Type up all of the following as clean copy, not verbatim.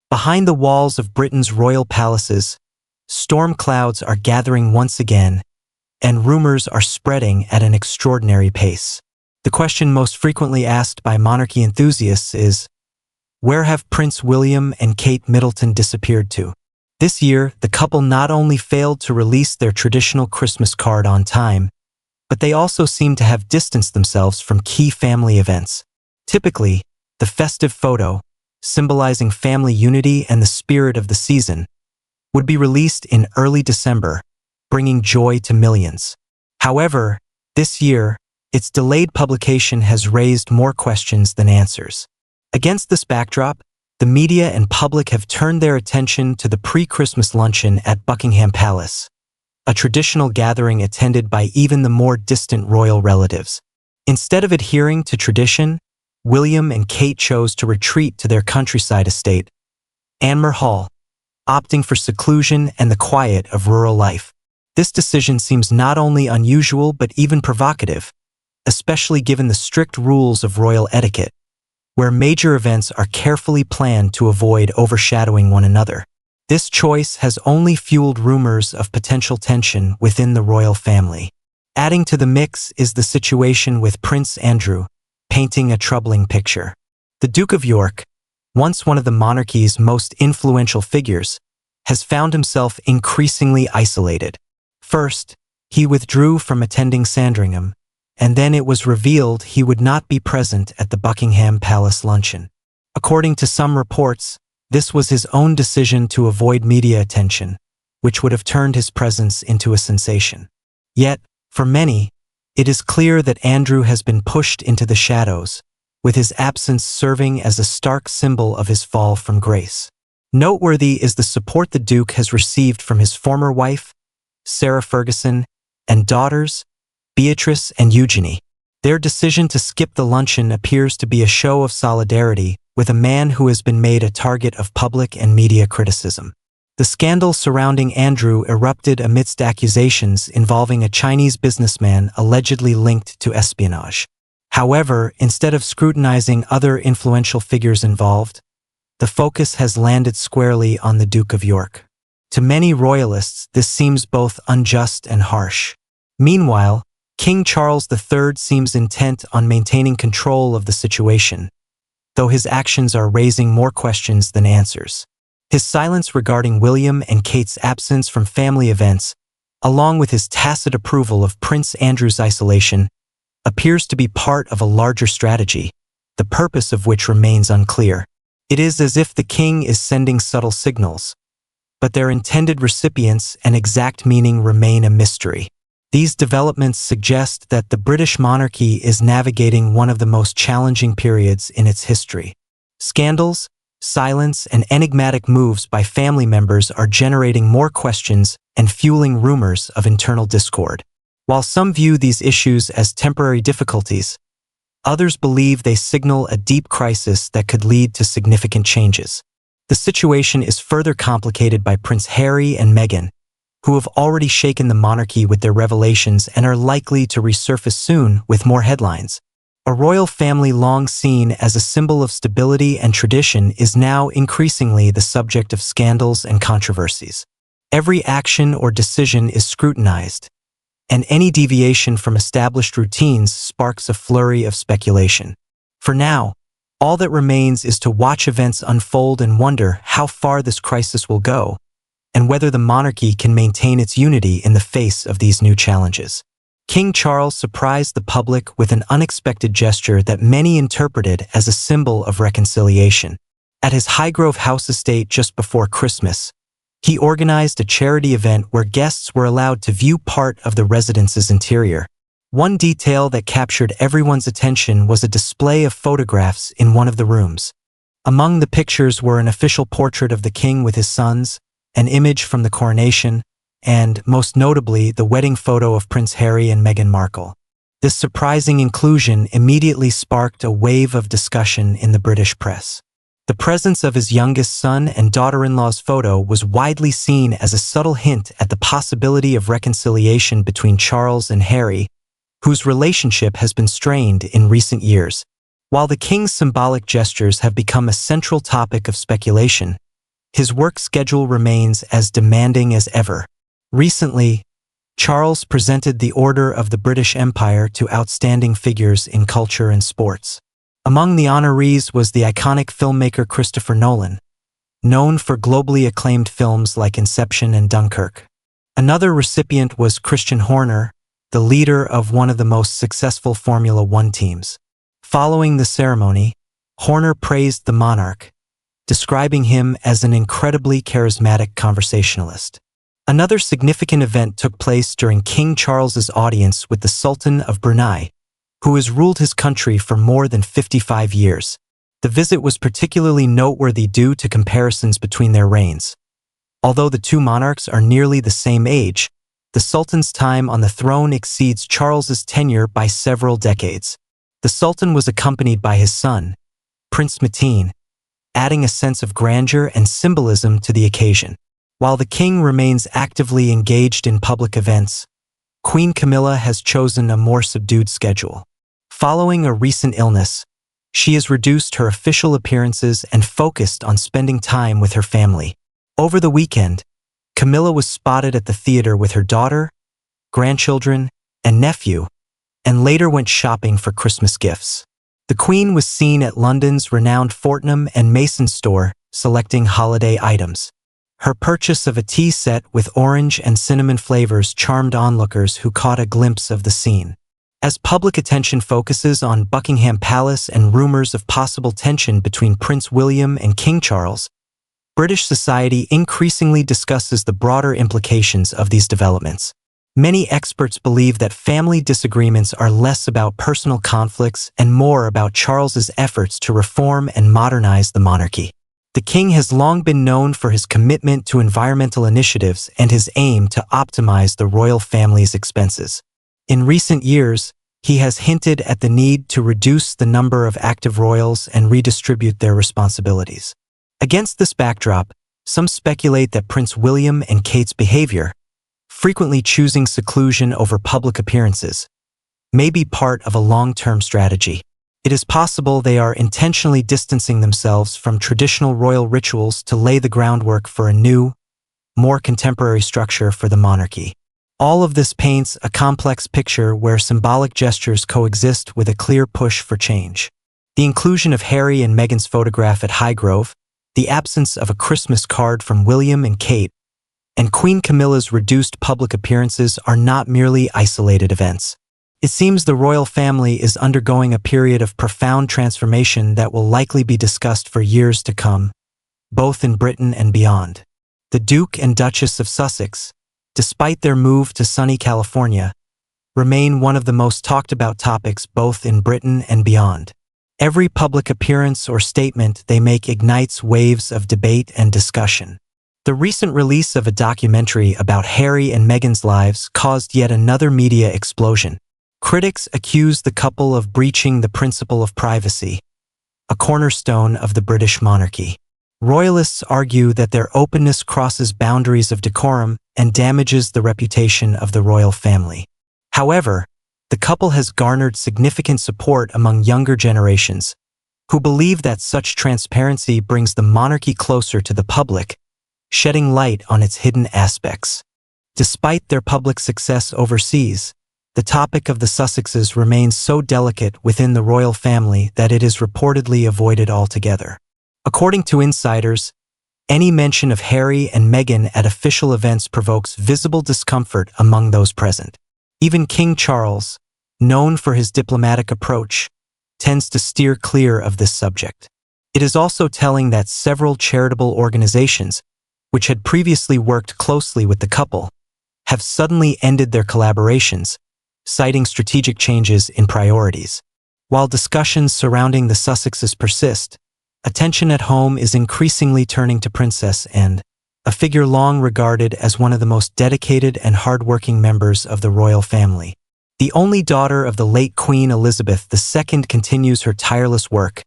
Behind the walls of Britain's royal palaces, storm clouds are gathering once again, and rumors are spreading at an extraordinary pace. The question most frequently asked by monarchy enthusiasts is, where have Prince William and Kate Middleton disappeared to? This year, the couple not only failed to release their traditional Christmas card on time, but they also seem to have distanced themselves from key family events. Typically, the festive photo, symbolizing family unity and the spirit of the season, would be released in early December, bringing joy to millions. However, this year, its delayed publication has raised more questions than answers. Against this backdrop, the media and public have turned their attention to the pre-Christmas luncheon at Buckingham Palace, a traditional gathering attended by even the more distant royal relatives. Instead of adhering to tradition, William and Kate chose to retreat to their countryside estate, Anmer Hall, opting for seclusion and the quiet of rural life. This decision seems not only unusual but even provocative, especially given the strict rules of royal etiquette, where major events are carefully planned to avoid overshadowing one another. This choice has only fueled rumors of potential tension within the royal family. Adding to the mix is the situation with Prince Andrew, painting a troubling picture. The Duke of York, once one of the monarchy's most influential figures, has found himself increasingly isolated. First, he withdrew from attending Sandringham, and then it was revealed he would not be present at the Buckingham Palace luncheon. According to some reports, this was his own decision to avoid media attention, which would have turned his presence into a sensation. Yet, for many, it is clear that Andrew has been pushed into the shadows, with his absence serving as a stark symbol of his fall from grace. Noteworthy is the support the Duke has received from his former wife, Sarah Ferguson, and daughters, Beatrice and Eugenie. Their decision to skip the luncheon appears to be a show of solidarity with a man who has been made a target of public and media criticism. The scandal surrounding Andrew erupted amidst accusations involving a Chinese businessman allegedly linked to espionage. However, instead of scrutinizing other influential figures involved, the focus has landed squarely on the Duke of York. To many royalists, this seems both unjust and harsh. Meanwhile, King Charles III seems intent on maintaining control of the situation, though his actions are raising more questions than answers. His silence regarding William and Kate's absence from family events, along with his tacit approval of Prince Andrew's isolation, appears to be part of a larger strategy, the purpose of which remains unclear. It is as if the king is sending subtle signals, but their intended recipients and exact meaning remain a mystery. These developments suggest that the British monarchy is navigating one of the most challenging periods in its history. Scandals, silence, and enigmatic moves by family members are generating more questions and fueling rumors of internal discord. While some view these issues as temporary difficulties, others believe they signal a deep crisis that could lead to significant changes. The situation is further complicated by Prince Harry and Meghan, who have already shaken the monarchy with their revelations and are likely to resurface soon with more headlines. A royal family long seen as a symbol of stability and tradition is now increasingly the subject of scandals and controversies. Every action or decision is scrutinized, and any deviation from established routines sparks a flurry of speculation. For now, all that remains is to watch events unfold and wonder how far this crisis will go, and whether the monarchy can maintain its unity in the face of these new challenges. King Charles surprised the public with an unexpected gesture that many interpreted as a symbol of reconciliation. At his Highgrove House estate just before Christmas, he organized a charity event where guests were allowed to view part of the residence's interior. One detail that captured everyone's attention was a display of photographs in one of the rooms. Among the pictures were an official portrait of the king with his sons, an image from the coronation, and, most notably, the wedding photo of Prince Harry and Meghan Markle. This surprising inclusion immediately sparked a wave of discussion in the British press. The presence of his youngest son and daughter-in-law's photo was widely seen as a subtle hint at the possibility of reconciliation between Charles and Harry, whose relationship has been strained in recent years. While the king's symbolic gestures have become a central topic of speculation, his work schedule remains as demanding as ever. Recently, Charles presented the Order of the British Empire to outstanding figures in culture and sports. Among the honorees was the iconic filmmaker Christopher Nolan, known for globally acclaimed films like Inception and Dunkirk. Another recipient was Christian Horner, the leader of one of the most successful Formula One teams. Following the ceremony, Horner praised the monarch, describing him as an incredibly charismatic conversationalist. Another significant event took place during King Charles's audience with the Sultan of Brunei, who has ruled his country for more than 55 years. The visit was particularly noteworthy due to comparisons between their reigns. Although the two monarchs are nearly the same age, the Sultan's time on the throne exceeds Charles's tenure by several decades. The Sultan was accompanied by his son, Prince Mitin, adding a sense of grandeur and symbolism to the occasion. While the king remains actively engaged in public events, Queen Camilla has chosen a more subdued schedule. Following a recent illness, she has reduced her official appearances and focused on spending time with her family. Over the weekend, Camilla was spotted at the theater with her daughter, grandchildren, and nephew, and later went shopping for Christmas gifts. The Queen was seen at London's renowned Fortnum and Mason store, selecting holiday items. Her purchase of a tea set with orange and cinnamon flavors charmed onlookers who caught a glimpse of the scene. As public attention focuses on Buckingham Palace and rumors of possible tension between Prince William and King Charles, British society increasingly discusses the broader implications of these developments. Many experts believe that family disagreements are less about personal conflicts and more about Charles's efforts to reform and modernize the monarchy. The king has long been known for his commitment to environmental initiatives and his aim to optimize the royal family's expenses. In recent years, he has hinted at the need to reduce the number of active royals and redistribute their responsibilities. Against this backdrop, some speculate that Prince William and Kate's behavior, frequently choosing seclusion over public appearances, may be part of a long-term strategy. It is possible they are intentionally distancing themselves from traditional royal rituals to lay the groundwork for a new, more contemporary structure for the monarchy. All of this paints a complex picture where symbolic gestures coexist with a clear push for change. The inclusion of Harry and Meghan's photograph at Highgrove, the absence of a Christmas card from William and Kate, and Queen Camilla's reduced public appearances are not merely isolated events. It seems the royal family is undergoing a period of profound transformation that will likely be discussed for years to come, both in Britain and beyond. The Duke and Duchess of Sussex, despite their move to sunny California, remain one of the most talked about topics both in Britain and beyond. Every public appearance or statement they make ignites waves of debate and discussion. The recent release of a documentary about Harry and Meghan's lives caused yet another media explosion. Critics accuse the couple of breaching the principle of privacy, a cornerstone of the British monarchy. Royalists argue that their openness crosses boundaries of decorum and damages the reputation of the royal family. However, the couple has garnered significant support among younger generations, who believe that such transparency brings the monarchy closer to the public, shedding light on its hidden aspects. Despite their public success overseas, the topic of the Sussexes remains so delicate within the royal family that it is reportedly avoided altogether. According to insiders, any mention of Harry and Meghan at official events provokes visible discomfort among those present. Even King Charles, known for his diplomatic approach, tends to steer clear of this subject. It is also telling that several charitable organizations, which had previously worked closely with the couple, have suddenly ended their collaborations, citing strategic changes in priorities. While discussions surrounding the Sussexes persist, attention at home is increasingly turning to Princess Anne, a figure long regarded as one of the most dedicated and hardworking members of the royal family. The only daughter of the late Queen Elizabeth II continues her tireless work,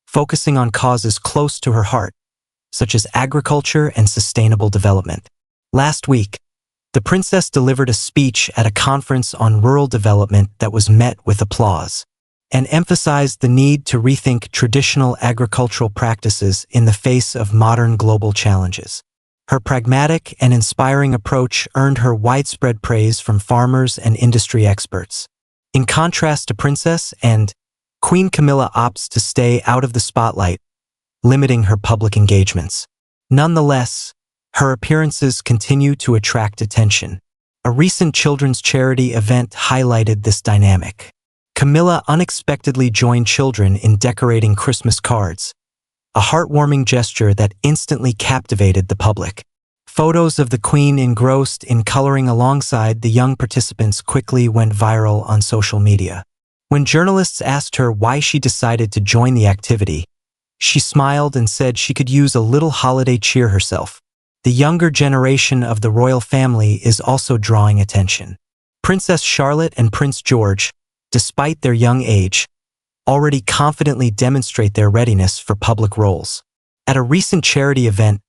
focusing on causes close to her heart, such as agriculture and sustainable development. Last week, the princess delivered a speech at a conference on rural development that was met with applause. and emphasized the need to rethink traditional agricultural practices in the face of modern global challenges. Her pragmatic and inspiring approach earned her widespread praise from farmers and industry experts. In contrast to Princess and Queen Camilla opts to stay out of the spotlight, limiting her public engagements. Nonetheless, her appearances continue to attract attention. A recent children's charity event highlighted this dynamic. Camilla unexpectedly joined children in decorating Christmas cards, a heartwarming gesture that instantly captivated the public. Photos of the Queen engrossed in coloring alongside the young participants quickly went viral on social media. When journalists asked her why she decided to join the activity, she smiled and said she could use a little holiday cheer herself. The younger generation of the royal family is also drawing attention. Princess Charlotte and Prince George, despite their young age, already confidently demonstrate their readiness for public roles. At a recent charity event,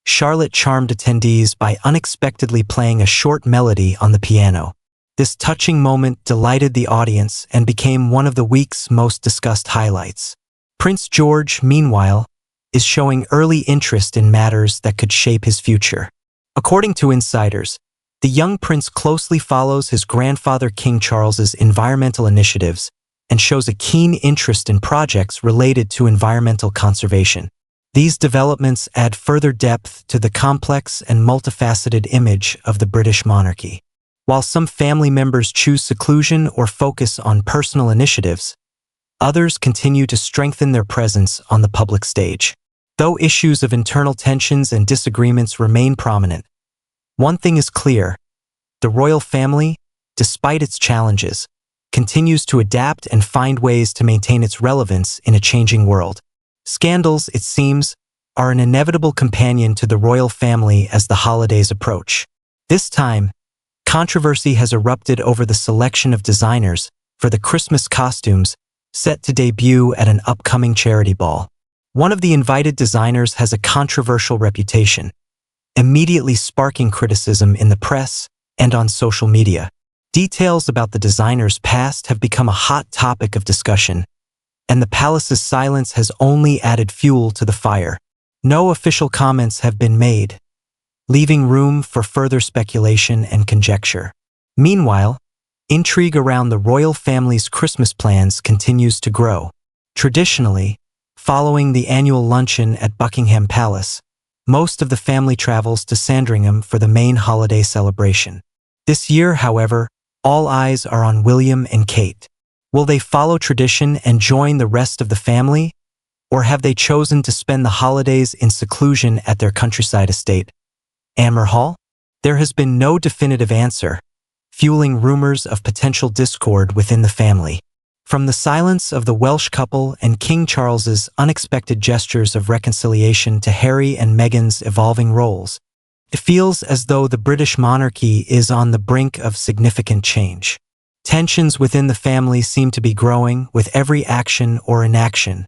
Charlotte charmed attendees by unexpectedly playing a short melody on the piano. This touching moment delighted the audience and became one of the week's most discussed highlights. Prince George, meanwhile, is showing early interest in matters that could shape his future. According to insiders, the young prince closely follows his grandfather King Charles's environmental initiatives and shows a keen interest in projects related to environmental conservation. These developments add further depth to the complex and multifaceted image of the British monarchy. While some family members choose seclusion or focus on personal initiatives, others continue to strengthen their presence on the public stage. Though issues of internal tensions and disagreements remain prominent, one thing is clear: the royal family, despite its challenges, continues to adapt and find ways to maintain its relevance in a changing world. Scandals, it seems, are an inevitable companion to the royal family as the holidays approach. This time, controversy has erupted over the selection of designers for the Christmas costumes set to debut at an upcoming charity ball. One of the invited designers has a controversial reputation, immediately sparking criticism in the press and on social media. Details about the designer's past have become a hot topic of discussion, and the palace's silence has only added fuel to the fire. No official comments have been made, leaving room for further speculation and conjecture. Meanwhile, intrigue around the royal family's Christmas plans continues to grow. Traditionally, following the annual luncheon at Buckingham Palace, most of the family travels to Sandringham for the main holiday celebration. This year, however, all eyes are on William and Kate. Will they follow tradition and join the rest of the family, or have they chosen to spend the holidays in seclusion at their countryside estate, Amer Hall? There has been no definitive answer, fueling rumors of potential discord within the family. From the silence of the Welsh couple and King Charles's unexpected gestures of reconciliation to Harry and Meghan's evolving roles, it feels as though the British monarchy is on the brink of significant change. Tensions within the family seem to be growing with every action or inaction,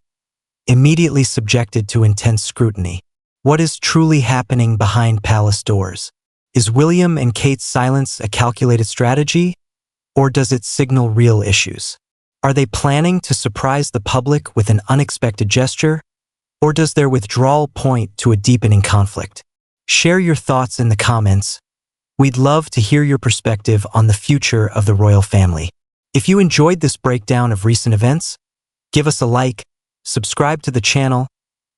immediately subjected to intense scrutiny. What is truly happening behind palace doors? Is William and Kate's silence a calculated strategy, or does it signal real issues? Are they planning to surprise the public with an unexpected gesture, or does their withdrawal point to a deepening conflict? Share your thoughts in the comments. We'd love to hear your perspective on the future of the royal family. If you enjoyed this breakdown of recent events, give us a like, subscribe to the channel,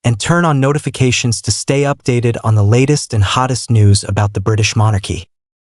and turn on notifications to stay updated on the latest and hottest news about the British monarchy.